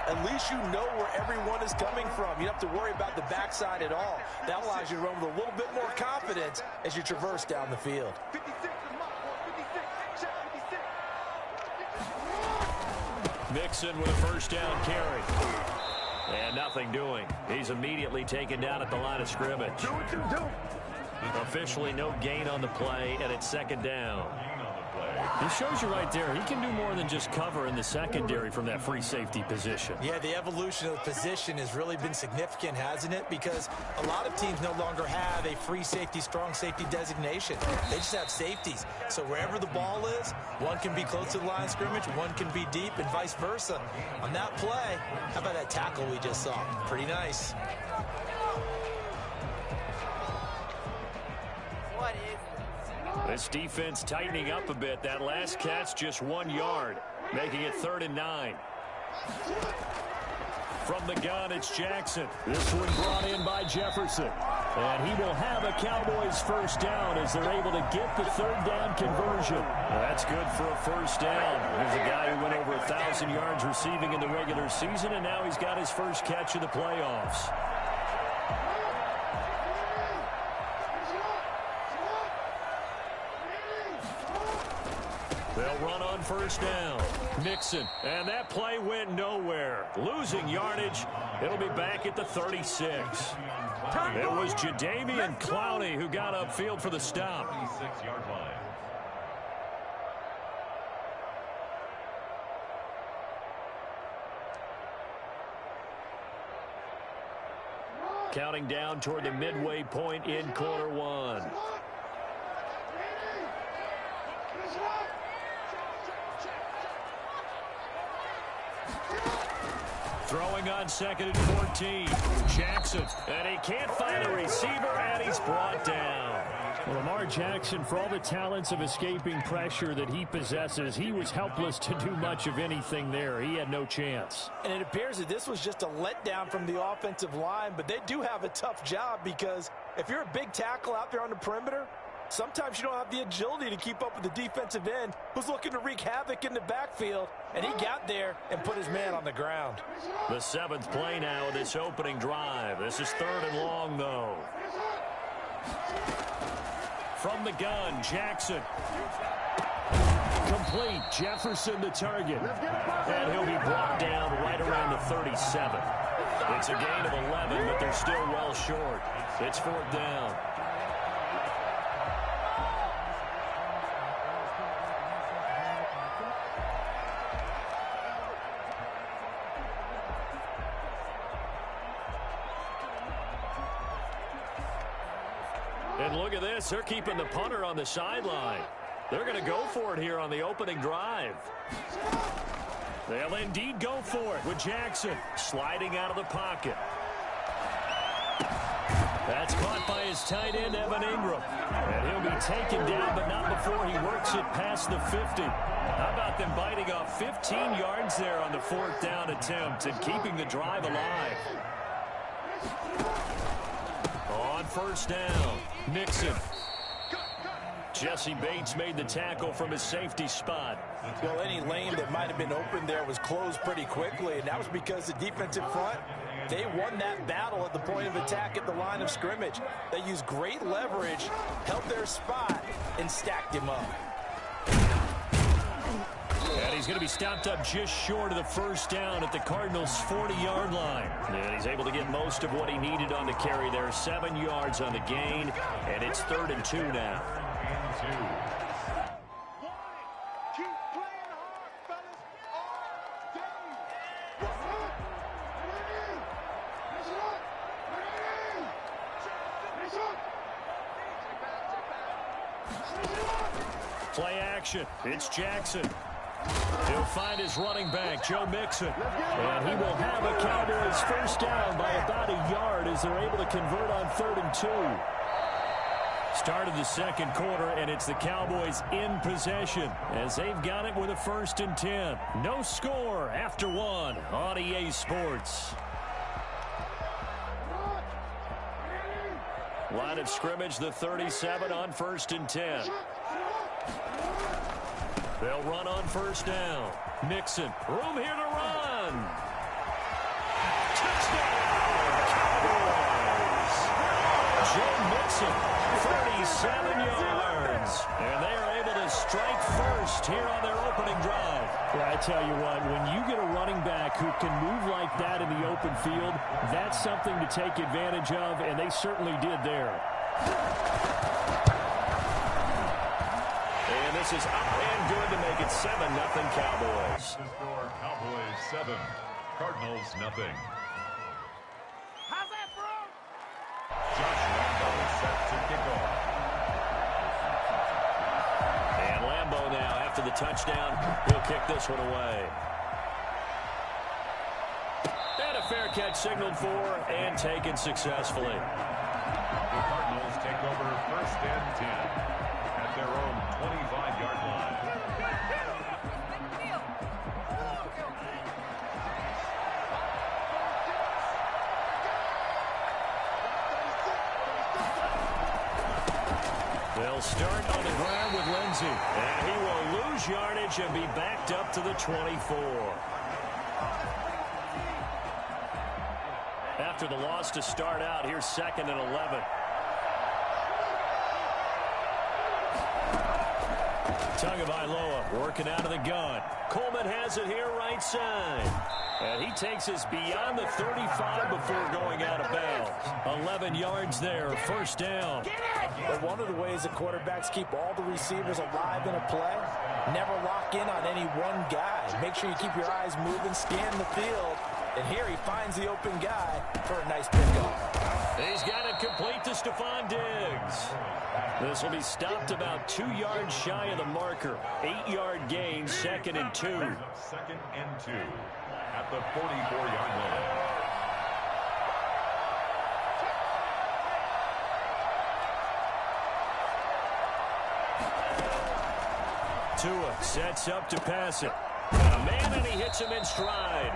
at least you know where everyone is coming from. You don't have to worry about the backside at all. That allows you to run with a little bit more confidence as you traverse down the field. Mixon with a first down carry. And nothing doing. He's immediately taken down at the line of scrimmage. Officially no gain on the play, and it's second down. This shows you right there, he can do more than just cover in the secondary from that free safety position. Yeah, the evolution of the position has really been significant, hasn't it? Because a lot of teams no longer have a free safety, strong safety designation. They just have safeties. So wherever the ball is, one can be close to the line of scrimmage, one can be deep, and vice versa. On that play, how about that tackle we just saw? Pretty nice. This defense tightening up a bit. That last catch just 1 yard, making it 3rd and 9. From the gun, it's Jackson. This one brought in by Jefferson. And he will have a Cowboys first down as they're able to get the 3rd down conversion. That's good for a first down. Here's a guy who went over 1,000 yards receiving in the regular season, and now he's got his first catch of the playoffs. They'll run on first down. Mixon, and that play went nowhere. Losing yardage. It'll be back at the 36. It was Jadeveon Clowney who got upfield for the stop. 36-yard line. Counting down toward the midway point in quarter one. Throwing on 2nd and 14. Jackson, and he can't find a receiver, and he's brought down. Well, Lamar Jackson, for all the talents of escaping pressure that he possesses, he was helpless to do much of anything there. He had no chance. And it appears that this was just a letdown from the offensive line, but they do have a tough job because if you're a big tackle out there on the perimeter, sometimes you don't have the agility to keep up with the defensive end who's looking to wreak havoc in the backfield, and he got there and put his man on the ground. The 7th play now of this opening drive. This is 3rd and long, though. From the gun, Jackson. Complete. Jefferson the target. And he'll be brought down right around the 37. It's a gain of 11, but they're still well short. It's 4th down. And look at this. They're keeping the punter on the sideline. They're going to go for it here on the opening drive. They'll indeed go for it with Jackson sliding out of the pocket. That's caught by his tight end, Evan Ingram. And he'll be taken down, but not before he works it past the 50. How about them biting off 15 yards there on the 4th down attempt and keeping the drive alive? On first down, Mixon. Jesse Bates made the tackle from his safety spot. Well, any lane that might have been open there was closed pretty quickly, and that was because the defensive front, they won that battle at the point of attack at the line of scrimmage. They used great leverage, held their spot, and stacked him up. And he's going to be stopped up just short of the first down at the Cardinals' 40-yard line. And he's able to get most of what he needed on the carry there. 7 yards on the gain, and it's 3rd and 2 now. Play action. It's Jackson. He'll find his running back, Joe Mixon. And he will have a Cowboys first down by about a yard as they're able to convert on 3rd and 2. Start of the second quarter, and it's the Cowboys in possession as they've got it with a 1st and 10. No score after 1 on EA Sports. Line of scrimmage, the 37 on 1st and 10. They'll run on first down. Mixon, room here to run. tell you what, when you get a running back who can move like that in the open field, that's something to take advantage of, and they certainly did there. And this is up and good to make it 7-0 Cowboys. The score, Cowboys 7, Cardinals nothing. How's that, bro? Josh Lambo set to kick off. And Lambo now, after the touchdown, will kick this one away. And a fair catch signaled for and taken successfully. The Cardinals take over 1st and 10 at their own 25-yard line. They'll start on the ground with Lindsey. And he will lose yardage and be backed up to the 24. After the loss to start out, here's 2nd and 11. Tagovailoa working out of the gun. Coleman has it here right side. And he takes us beyond the 35 before going out of bounds. 11 yards there, 1st down. But one of the ways that quarterbacks keep all the receivers alive in a play, never lock in on any one guy. Make sure you keep your eyes moving, scan the field. And here he finds the open guy for a nice pickup. He's got it complete to Stephon Diggs. This will be stopped about 2 yards shy of the marker. 8-yard gain, 2nd and 2. 2nd and 2 at the 44-yard line. Tua sets up to pass it. And a man, and he hits him in stride.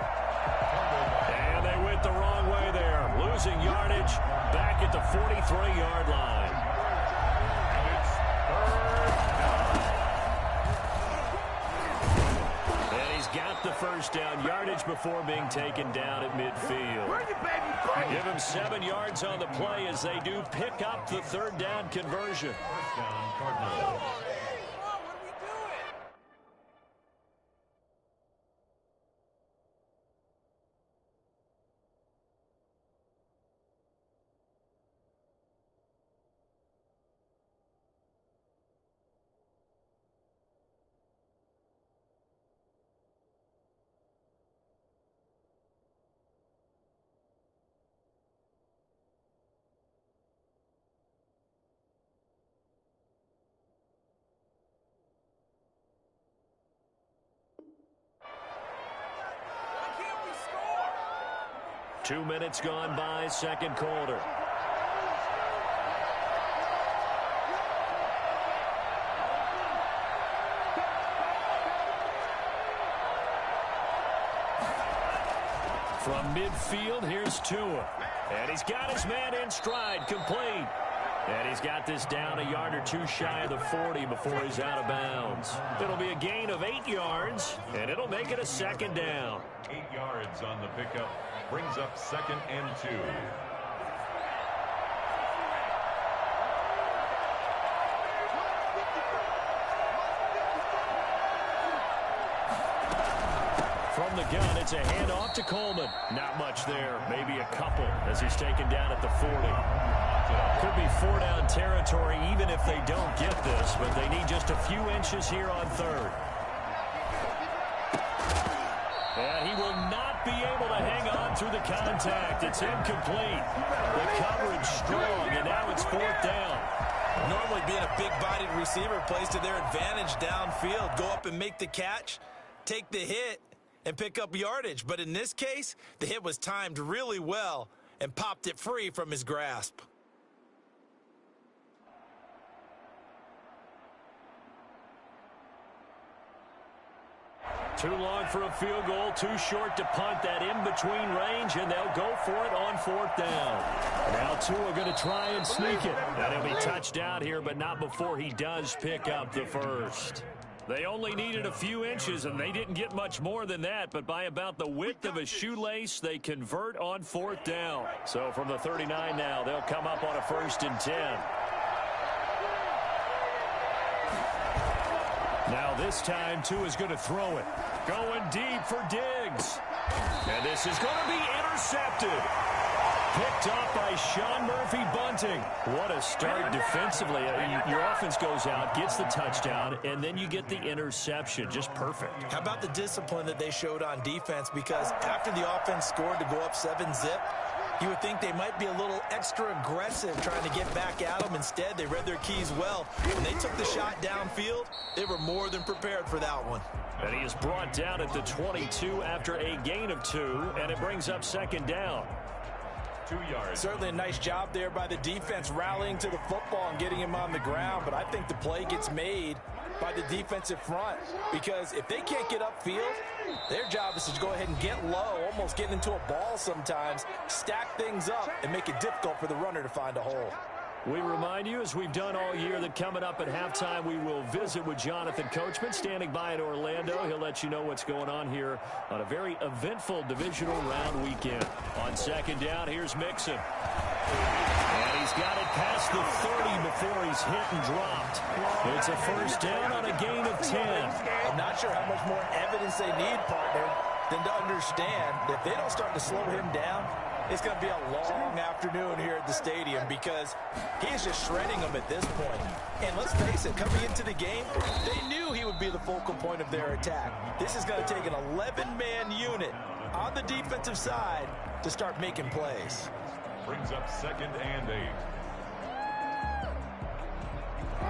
And they went the wrong way there. Losing yardage back at the 43-yard line. And it's 3rd down. And he's got the 1st down. Yardage before being taken down at midfield. Bring it, baby, bring it. Give him 7 yards on the play as they do pick up the 3rd down conversion. 1st down, Cardinals. Why can't we score? 2 minutes gone by, 2nd quarter. From midfield, here's Tua. And he's got his man in stride, complete. And he's got this down a yard or 2 shy of the 40 before he's out of bounds. It'll be a gain of 8 yards, and it'll make it a 2nd down. 8 yards on the pickup. Brings up 2nd and 2. From the gun, it's a handoff to Coleman. Not much there, maybe a couple as he's taken down at the 40. Could be 4-down territory even if they don't get this, but they need just a few inches here on 3rd. And he will not be able to hang on through the contact. It's incomplete. The coverage strong, and now it's 4th down. Normally being a big-bodied receiver plays to their advantage downfield. Go up and make the catch, take the hit, and pick up yardage. But in this case, the hit was timed really well and popped it free from his grasp. Too long for a field goal, too short to punt that in-between range, and they'll go for it on 4th down. Now Tua going to try and sneak it. And he'll be touchdown here, but not before he does pick up the 1st. They only needed a few inches, and they didn't get much more than that, but by about the width of a shoelace, they convert on 4th down. So from the 39 now, they'll come up on a 1st and 10. Now this time, Tua's going to throw it. Going deep for Diggs. And this is going to be intercepted. Picked up by Sean Murphy-Bunting. What a start defensively. Your offense goes out, gets the touchdown, and then you get the interception. Just perfect. How about the discipline that they showed on defense? Because after the offense scored to go up 7-zip, you would think they might be a little extra aggressive trying to get back at them. Instead, they read their keys well. When they took the shot downfield, they were more than prepared for that one. And he is brought down at the 22 after a gain of 2, and it brings up second down. 2 yards. Certainly a nice job there by the defense rallying to the football and getting him on the ground, but I think the play gets made by the defensive front because if they can't get upfield, their job is to go ahead and get low, almost get into a ball sometimes, stack things up, and make it difficult for the runner to find a hole. We remind you, as we've done all year, that coming up at halftime, we will visit with Jonathan Coachman, standing by in Orlando. He'll let you know what's going on here on a very eventful divisional round weekend. On second down, here's Mixon. And he's got it past the 30 before he's hit and dropped. It's a first down on a gain of 10. I'm not sure how much more evidence they need, partner, than to understand that if they don't start to slow him down, it's going to be a long afternoon here at the stadium because he is just shredding them at this point. And let's face it, coming into the game, they knew he would be the focal point of their attack. This is going to take an 11-man unit on the defensive side to start making plays. Brings up 2nd and 8.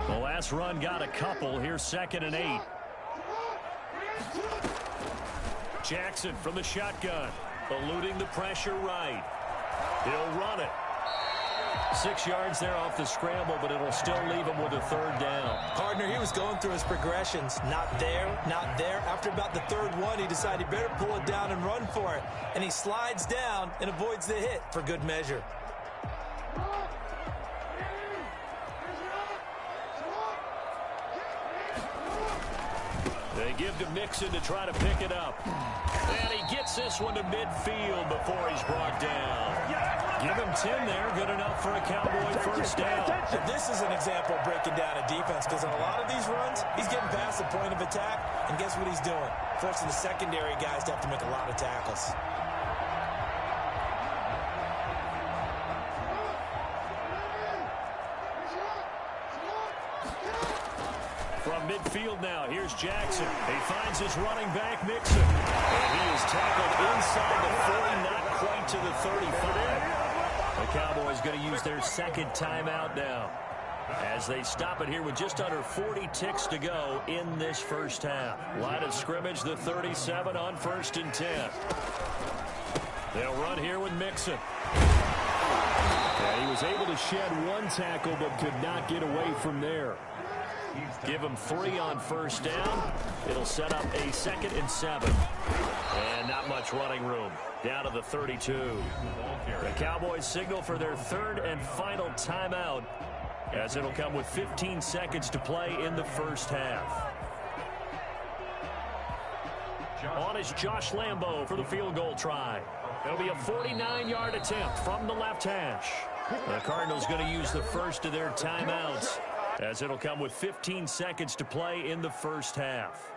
The last run got a couple. Here's 2nd and 8. Jackson from the shotgun. Eluding the pressure right. He'll run it. 6 yards there off the scramble, but it'll still leave him with a third down. Partner, he was going through his progressions. Not there, not there. After about the third one, he decided he better pull it down and run for it. And he slides down and avoids the hit for good measure. They give to Mixon to try to pick it up. And he gets this one to midfield before he's brought down. Give him 10 there. Good enough for a Cowboy first down. And this is an example of breaking down a defense because on a lot of these runs, he's getting past the point of attack. And guess what he's doing? Forcing the secondary guys to have to make a lot of tackles. From midfield now, here's Jackson. He finds his running back, Mixon. And he is tackled inside the 40, not quite to the 35. The Cowboys going to use their second timeout now as they stop it here with just under 40 ticks to go in this first half. Line of scrimmage, the 37 on 1st and 10. They'll run here with Mixon. And he was able to shed one tackle but could not get away from there. Give him 3 on first down. It'll set up a 2nd and 7. And not much running room. Down to the 32. The Cowboys signal for their third and final timeout as it'll come with 15 seconds to play in the first half. On is Josh Lambo for the field goal try. It'll be a 49-yard attempt from the left hash. The Cardinals going to use the first of their timeouts as it'll come with 15 seconds to play in the first half.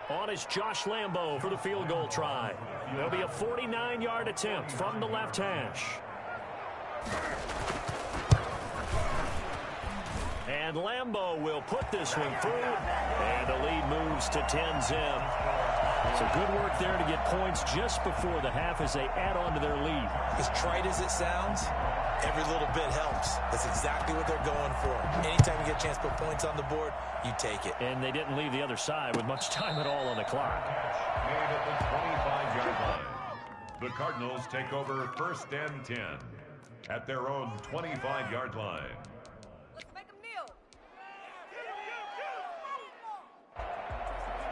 On is Josh Lambo for the field goal try. There'll be a 49-yard attempt from the left hash. And Lambo will put this one through. And the lead moves to 10-zip. So good work there to get points just before the half as they add on to their lead. As trite as it sounds, every little bit helps. That's exactly what they're going for. Anytime you get a chance to put points on the board, you take it. And they didn't leave the other side with much time at all on the clock. Made at the 25-yard line. The Cardinals take over 1st and 10 at their own 25-yard line. Let's make them kneel.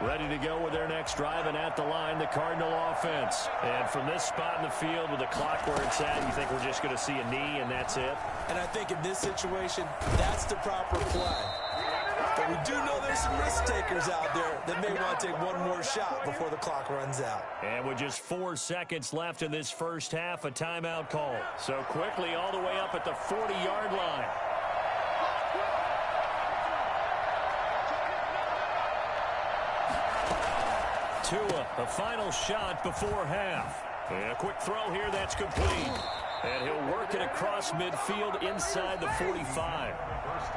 Ready to go with their next drive, and at the line, the Cardinal offense. And from this spot in the field with the clock where it's at, you think we're just going to see a knee and that's it? And I think in this situation, that's the proper play. But we do know there's some risk takers out there that may want to take one more shot before the clock runs out. And with just 4 seconds left in this first half, a timeout call. So quickly all the way up at the 40-yard line. Tua, a final shot before half. And a quick throw here, that's complete. And he'll work it across midfield inside the 45.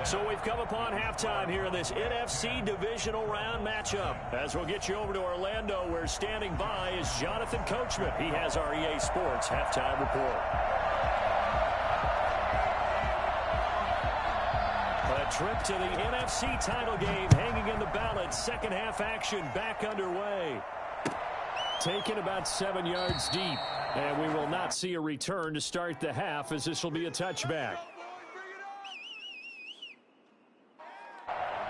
So we've come upon halftime here in this NFC divisional round matchup. As we'll get you over to Orlando, where standing by is Jonathan Coachman. He has our EA Sports halftime report. A trip to the NFC title game hanging in the balance. Second half action back underway. Taken about 7 yards deep. And we will not see a return to start the half, as this will be a touchback.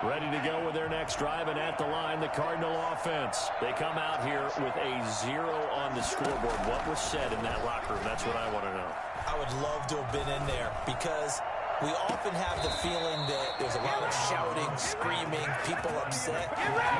Ready to go with their next drive, and at the line, the Cardinal offense. They come out here with a 0 on the scoreboard. What was said in that locker room? That's what I want to know. I would love to have been in there, because we often have the feeling that there's a lot of shouting, screaming, people upset.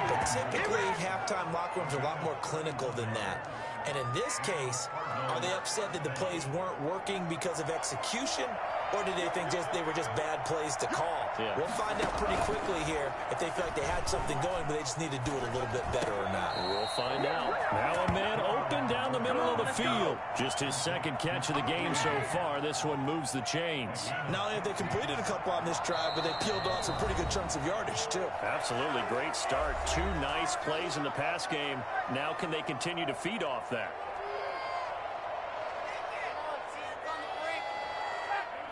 But typically, halftime locker rooms are a lot more clinical than that. And in this case, are they upset that the plays weren't working because of execution? Or did they think they were just bad plays to call? Yeah. We'll find out pretty quickly here if they feel like they had something going, but they just need to do it a little bit better or not. We'll find out. Now a man open down the middle of the field. Just his second catch of the game so far. This one moves the chains. Not only have they completed a couple on this drive, but they peeled off some pretty good chunks of yardage, too. Absolutely. Great start. 2 nice plays in the pass game. Now can they continue to feed off that?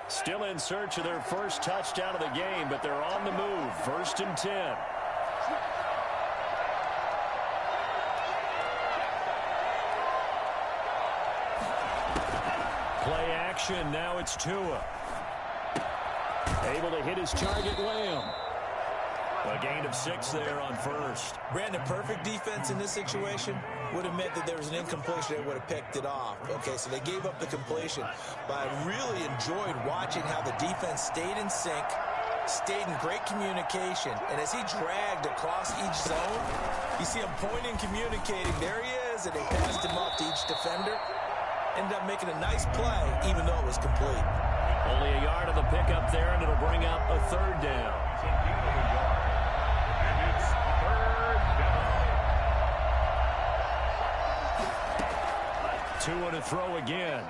Still in search of their first touchdown of the game, but they're on the move. 1st and 10. Play action. Now it's Tua. Able to hit his target, Lamb. A gain of 6 there on first. Brandon, perfect defense in this situation would have meant that there was an incompletion. They would have picked it off. Okay, so they gave up the completion. But I really enjoyed watching how the defense stayed in sync, stayed in great communication. And as he dragged across each zone, you see him pointing, communicating. There he is, and they passed him off to each defender. Ended up making a nice play, even though it was complete. Only a yard of the pickup there, and it'll bring up a 3rd down. Tua to throw again.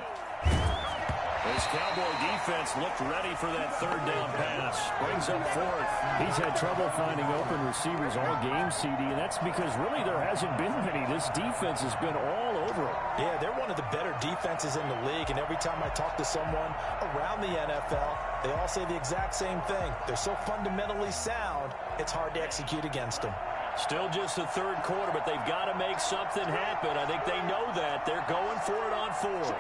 This Cowboy defense looked ready for that 3rd down pass. Brings up 4th. He's had trouble finding open receivers all game, CD, and that's because really there hasn't been many. This defense has been all over it. Yeah, they're one of the better defenses in the league, and every time I talk to someone around the NFL, they all say the exact same thing. They're so fundamentally sound, it's hard to execute against them. Still just the 3rd quarter, but they've got to make something happen. I think they know that. They're going for it on 4th.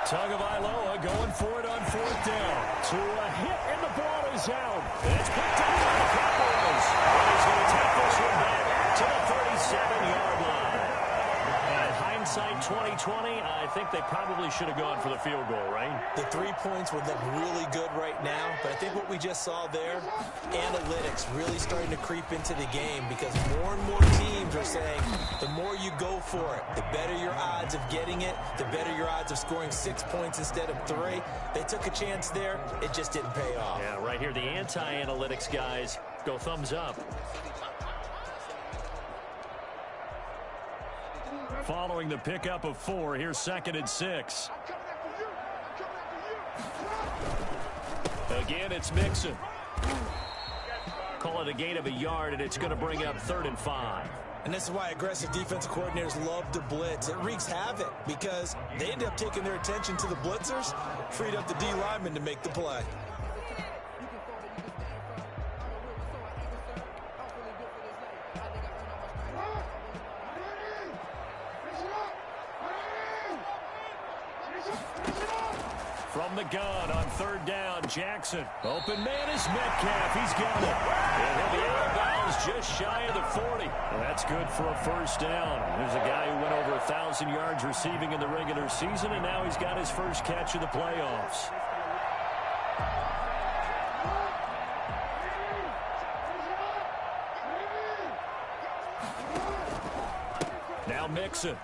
Tagovailoa going for it on 4th down. To a hit, and the ball is out. It's picked up by the Cowboys. And he's going to take this one back to the 37-yard line. And hindsight 2020, I think they probably should have gone for the field goal, right? The 3 points would look really good right now, but I think what we just saw there, analytics really starting to creep into the game, because more and more teams are saying the more you go for it, the better your odds of getting it, the better your odds of scoring 6 points instead of 3. They took a chance there. It just didn't pay off. Yeah, right here, the anti-analytics guys go thumbs up. Following the pickup of 4, here's 2nd and 6. Again, it's Mixon. Call it a gain of a yard, and it's going to bring up 3rd and 5. And this is why aggressive defensive coordinators love to blitz. It wreaks havoc because they end up taking their attention to the blitzers, freed up the D lineman to make the play. From the gun on 3rd down, Jackson. Open man is Metcalf. He's got it. And he'll be out of bounds just shy of the 40. Well, that's good for a 1st down. There's a guy who went over 1,000 yards receiving in the regular season, and now he's got his first catch of the playoffs. Now Mixon.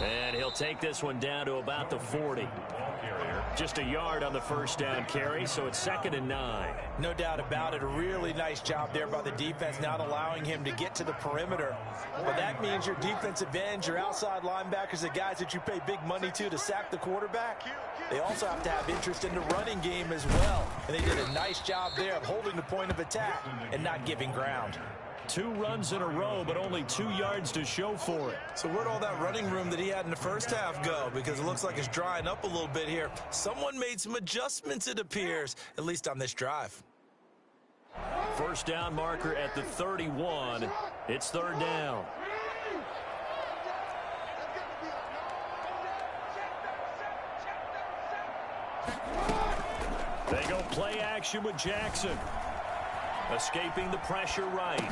And he'll take this one down to about the 40. Just a yard on the first down carry, so it's 2nd and 9. No doubt about it. A really nice job there by the defense, not allowing him to get to the perimeter. But that means your defensive ends, your outside linebackers, the guys that you pay big money to sack the quarterback, they also have to have interest in the running game as well. And they did a nice job there of holding the point of attack and not giving ground. 2 runs in a row, but only 2 yards to show for it. So where'd all that running room that he had in the first half go? Because it looks like it's drying up a little bit here. Someone made some adjustments, it appears, at least on this drive. First down marker at the 31. It's 3rd down. They go play action with Jackson. Escaping the pressure right.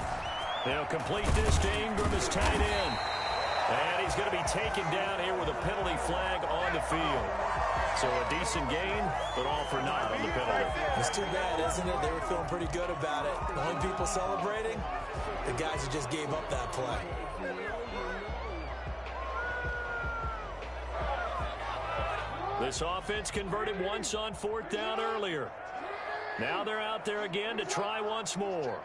They'll complete this to Ingram as tight end. And he's going to be taken down here with a penalty flag on the field. So a decent gain, but all for naught on the penalty. It's too bad, isn't it? They were feeling pretty good about it. The only people celebrating, the guys who just gave up that play. This offense converted once on 4th down earlier. Now they're out there again to try once more.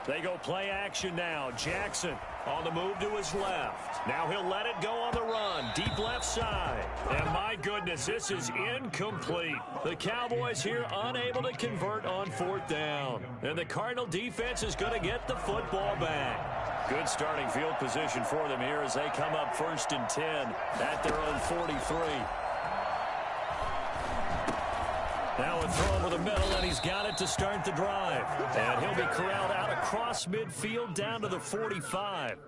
They go play action now. Jackson on the move to his left. Now he'll let it go on the run. Deep left side. And my goodness, this is incomplete. The Cowboys here unable to convert on 4th down. And the Cardinal defense is going to get the football back. Good starting field position for them here as they come up 1st and 10 at their own 43. Now a throw over the middle, and he's got it to start the drive. And he'll be corralled out across midfield down to the 45.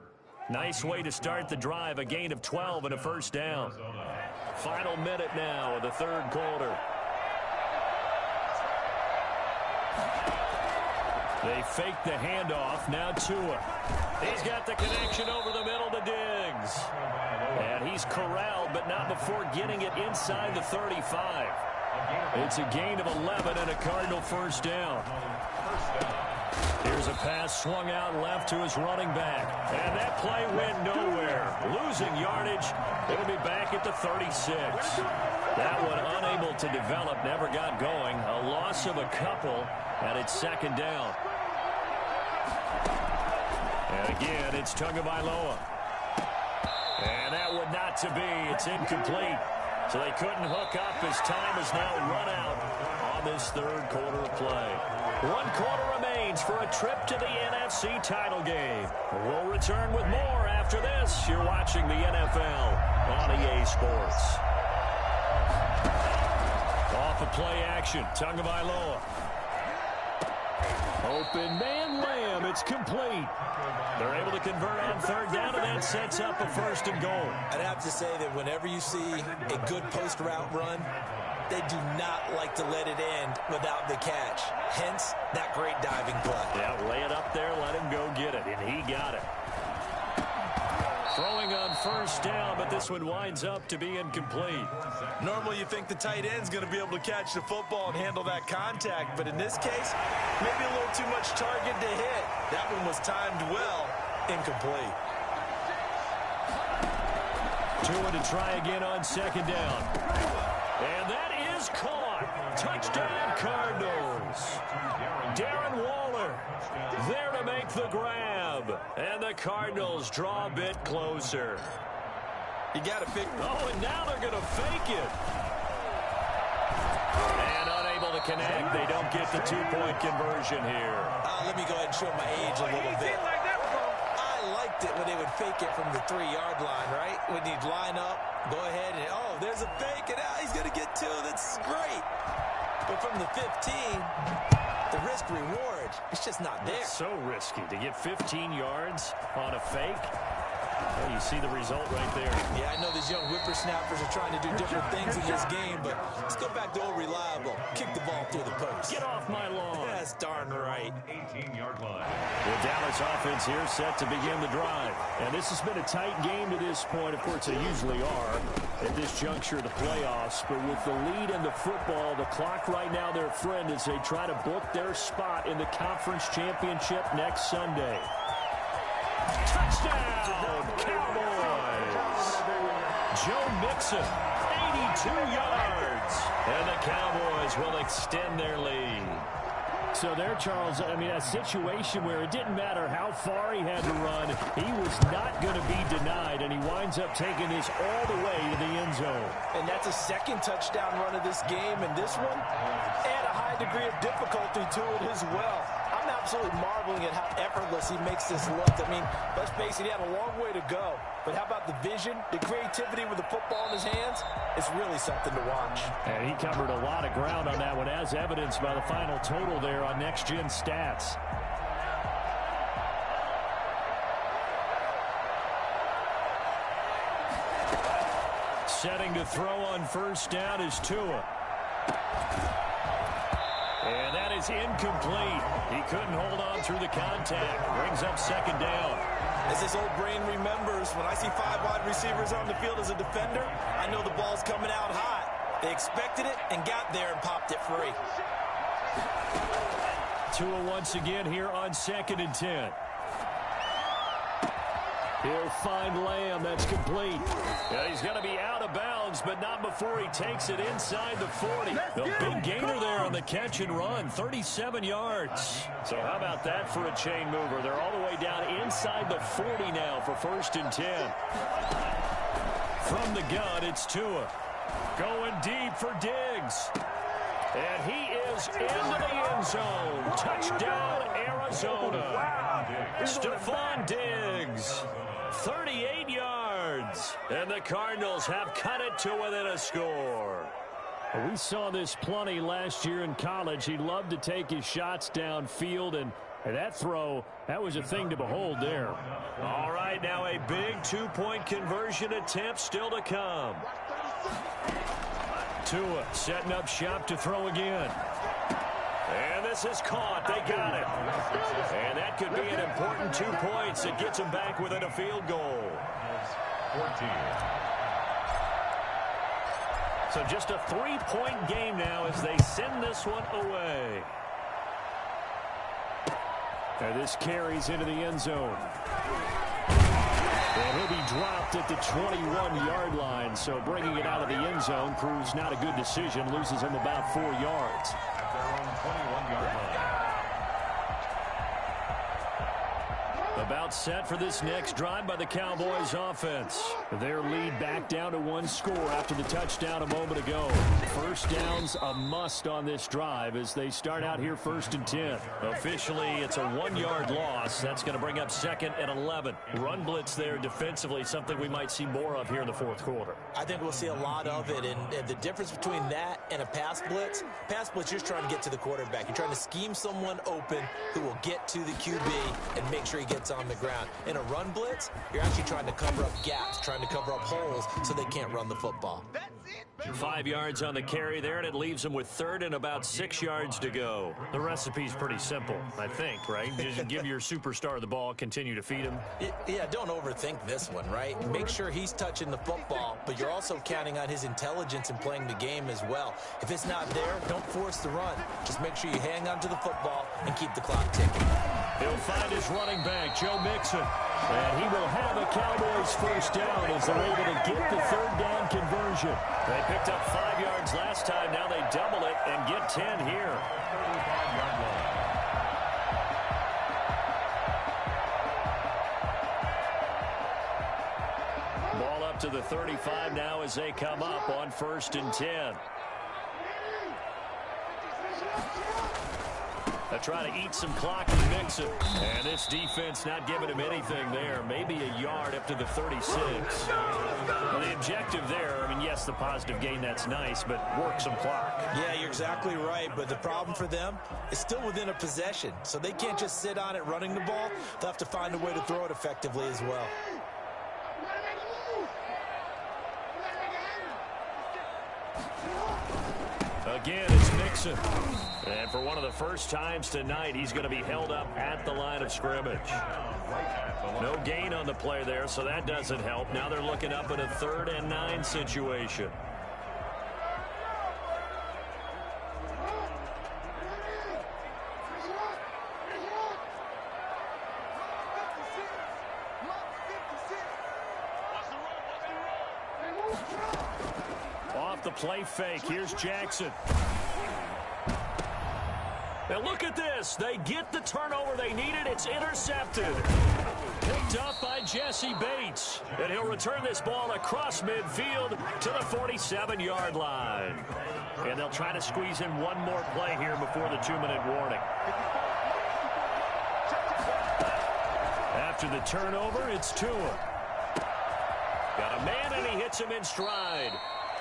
Nice way to start the drive, a gain of 12 and a first down. Final minute now of the 3rd quarter. They fake the handoff, now Tua. He's got the connection over the middle to Diggs. And he's corralled, but not before getting it inside the 35. It's a gain of 11 and a Cardinal first down. Here's a pass swung out left to his running back. And that play went nowhere. Losing yardage. It'll be back at the 36. That one unable to develop, never got going. A loss of a couple, and it's 2nd down. And again, it's Tagovailoa. And that would not to be. It's incomplete. So they couldn't hook up as time is now run out on this 3rd quarter of play. 1 quarter remains for a trip to the NFC title game. We'll return with more after this. You're watching the NFL on EA Sports. Off of play action, Tagovailoa. Open man Lamb, it's complete. They're able to convert on 3rd down, and that sets up a 1st and goal. I'd have to say that whenever you see a good post route run, they do not like to let it end without the catch. Hence, that great diving play. Yeah, lay it up there, let him go get it, and he got it. Throwing on 1st down, but this one winds up to be incomplete. Normally you think the tight end's going to be able to catch the football and handle that contact, but in this case, maybe a little too much target to hit. That one was timed well, incomplete. Tua to try again on 2nd down. And that is caught. Touchdown, Cardinals. Darren Waller there to make the grab. And the Cardinals draw a bit closer. You got to pick. Oh, and now they're going to fake it. And unable to connect. They don't get the 2-point conversion here. Let me go ahead and show my age a little bit. I liked it when they would fake it from the 3-yard line, right? When you'd line up, go ahead and, oh, there's a fake, and he's going to get 2. That's great. But from the 15, the risk-reward, it's just not there. It's so risky to get 15 yards on a fake. Well, you see the result right there. Yeah, I know these young whippersnappers are trying to do different things in this game, but let's go back to old reliable. Kick the ball through the post. Get off my lawn. That's darn right. 18-yard line. The Dallas offense here set to begin the drive. And this has been a tight game to this point. Of course, they usually are at this juncture of the playoffs. But with the lead in the football, the clock right now their friend as they try to book their spot in the conference championship next Sunday. Touchdown, Cowboys! Joe Mixon, 82 yards. And the Cowboys will extend their lead. So there, Charles, I mean, a situation where it didn't matter how far he had to run, he was not going to be denied, and he winds up taking this all the way to the end zone. And that's a second touchdown run of this game, and this one, add a high degree of difficulty to it as well. I'm absolutely marveling at how effortless he makes this look. I mean, let's face it, he had a long way to go. But how about the vision, the creativity with the football in his hands? It's really something to watch. And he covered a lot of ground on that one, as evidenced by the final total there on Next Gen Stats. Setting to throw on first down is Tua. And that is incomplete. He couldn't hold on through the contact. Brings up second down. As this old brain remembers, when I see 5 wide receivers on the field as a defender, I know the ball's coming out hot. They expected it and got there and popped it free. Tua once again here on 2nd and 10. He'll find Lamb. That's complete. Yeah, he's going to be out of bounds, but not before he takes it inside the 40. The big gainer there on the catch and run, 37 yards. So how about that for a chain mover? They're all the way down inside the 40 now for 1st and 10. From the gun, it's Tua. Going deep for Diggs. And he is into the end zone. Touchdown, Arizona. Stephon Diggs. 38 yards. And the Cardinals have cut it to within a score. We saw this plenty last year in college. He loved to take his shots downfield, and that throw, that was a thing to behold there. All right, now a big two-point conversion attempt still to come. Tua setting up shop to throw again. And this is caught. They got it. And that could be an important 2 points. It gets them back within a field goal. 14. So just a 3-point game now as they send this one away. And this carries into the end zone. And he'll be dropped at the 21-yard line. So bringing it out of the end zone proves not a good decision. Loses him about 4 yards. At their own 21-yard line. About set for this next drive by the Cowboys offense. Their lead back down to 1 score after the touchdown a moment ago. First down's a must on this drive as they start out here 1st and 10. Officially, it's a 1-yard loss. That's going to bring up 2nd and 11. Run blitz there defensively, something we might see more of here in the 4th quarter. I think we'll see a lot of it, and the difference between that and a pass blitz, you're just trying to get to the quarterback. You're trying to scheme someone open who will get to the QB and make sure he gets on the ground. In a run blitz, you're actually trying to cover up gaps, trying to cover up holes so they can't run the football. 5 yards on the carry there, and it leaves them with 3rd and about 6 yards to go. The recipe's pretty simple, I think, right? Just give your superstar the ball, continue to feed him. Yeah, don't overthink this one, right? Make sure he's touching the football, but you're also counting on his intelligence in playing the game as well. If it's not there, don't force the run. Just make sure you hang on to the football and keep the clock ticking. He'll find his running back, Joe Mixon. And he will have a Cowboys first down as they're able to get the 3rd down conversion. They picked up 5 yards last time. Now they double it and get 10 here. 35-yard line. Ball up to the 35 now as they come up on 1st and 10. They're trying to eat some clock and mix it. And this defense not giving him anything there. Maybe a yard up to the 36. Well, the objective there, I mean, yes, the positive gain, that's nice, but work some clock. Yeah, you're exactly right, but the problem for them is still within a possession. So they can't just sit on it running the ball. They'll have to find a way to throw it effectively as well. Again, it's Mixon. And for one of the first times tonight, he's going to be held up at the line of scrimmage. No gain on the play there, so that doesn't help. Now they're looking up at a 3rd and 9 situation. play fake. Here's Jackson. And look at this. They get the turnover they needed. It's intercepted. Picked up by Jesse Bates. And he'll return this ball across midfield to the 47-yard line. And they'll try to squeeze in one more play here before the 2-minute warning. After the turnover, it's Tua. Got a man, and he hits him in stride.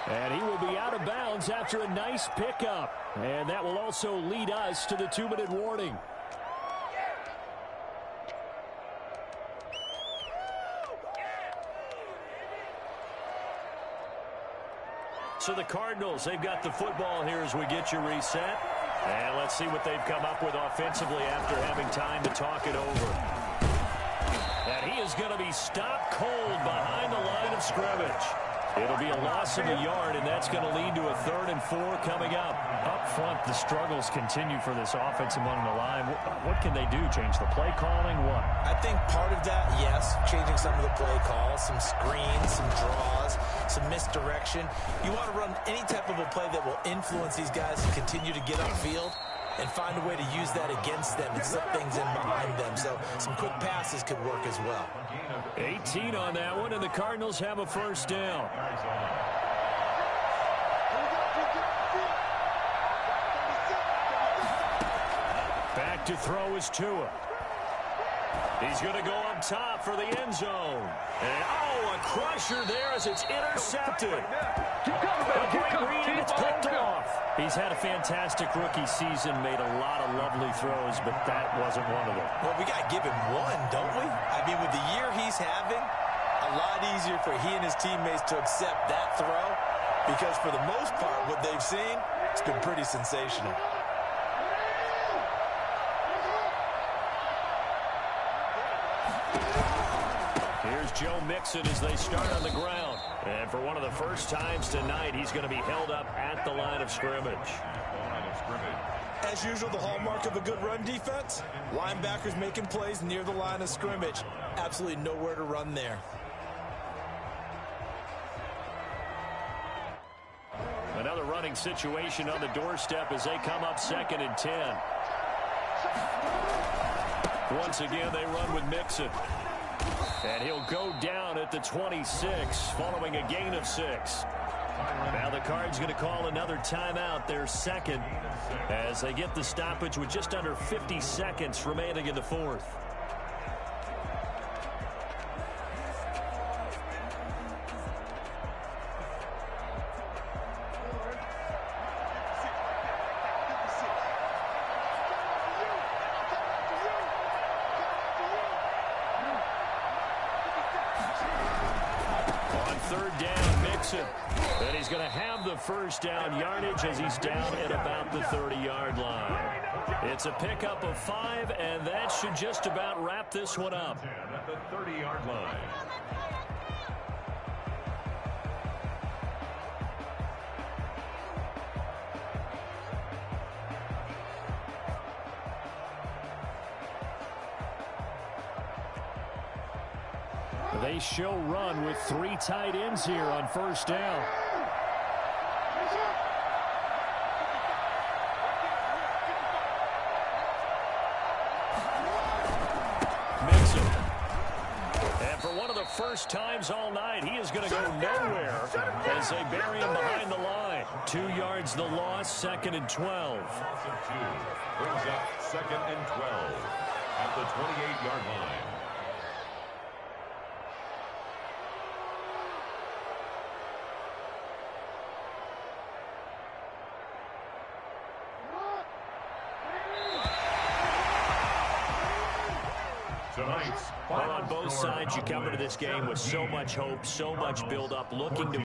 And he will be out of bounds after a nice pickup. And that will also lead us to the 2-minute warning. So the Cardinals, they've got the football here as we get you reset. And let's see what they've come up with offensively after having time to talk it over. And he is going to be stopped cold behind the line of scrimmage. It'll be a loss of a yard, and that's going to lead to a 3rd and 4 coming up. Up front, the struggles continue for this offense among the line. What can they do? Change the play calling? What? I think part of that, yes, changing some of the play calls, some screens, some draws, some misdirection. You want to run any type of a play that will influence these guys to continue to get upfield and find a way to use that against them and slip things in behind them. So some quick passes could work as well. 18 on that one, and the Cardinals have a 1st down. Back to throw is Tua. He's going to go up top for the end zone. And, a crusher there as it's intercepted. A great read, and it's picked off. He's had a fantastic rookie season, made a lot of lovely throws, but that wasn't one of them. Well, we got to give him one, don't we? I mean, with the year he's having, a lot easier for he and his teammates to accept that throw because for the most part, what they've seen, it's been pretty sensational. Here's Joe Mixon as they start on the ground. And for one of the first times tonight, he's going to be held up at the line of scrimmage. As usual, the hallmark of a good run defense, linebackers making plays near the line of scrimmage. Absolutely nowhere to run there. Another running situation on the doorstep as they come up 2nd and 10. Once again, they run with Mixon. And he'll go down at the 26 following a gain of 6. Now the Cards going to call another timeout, their 2nd, as they get the stoppage with just under 50 seconds remaining in the 4th. And he's going to have the 1st down yardage as he's down at about the 30-yard line. It's a pickup of 5, and that should just about wrap this one up. At the 30-yard line. They show run with 3 tight ends here on 1st down. Mixon. And for one of the first times all night, he is going to go nowhere as they bury him behind the line. 2 yards the loss, 2nd and 12. Brings up 2nd and 12 at the 28-yard line. Well, on both sides, you come into this game with so much hope, so much build-up, looking to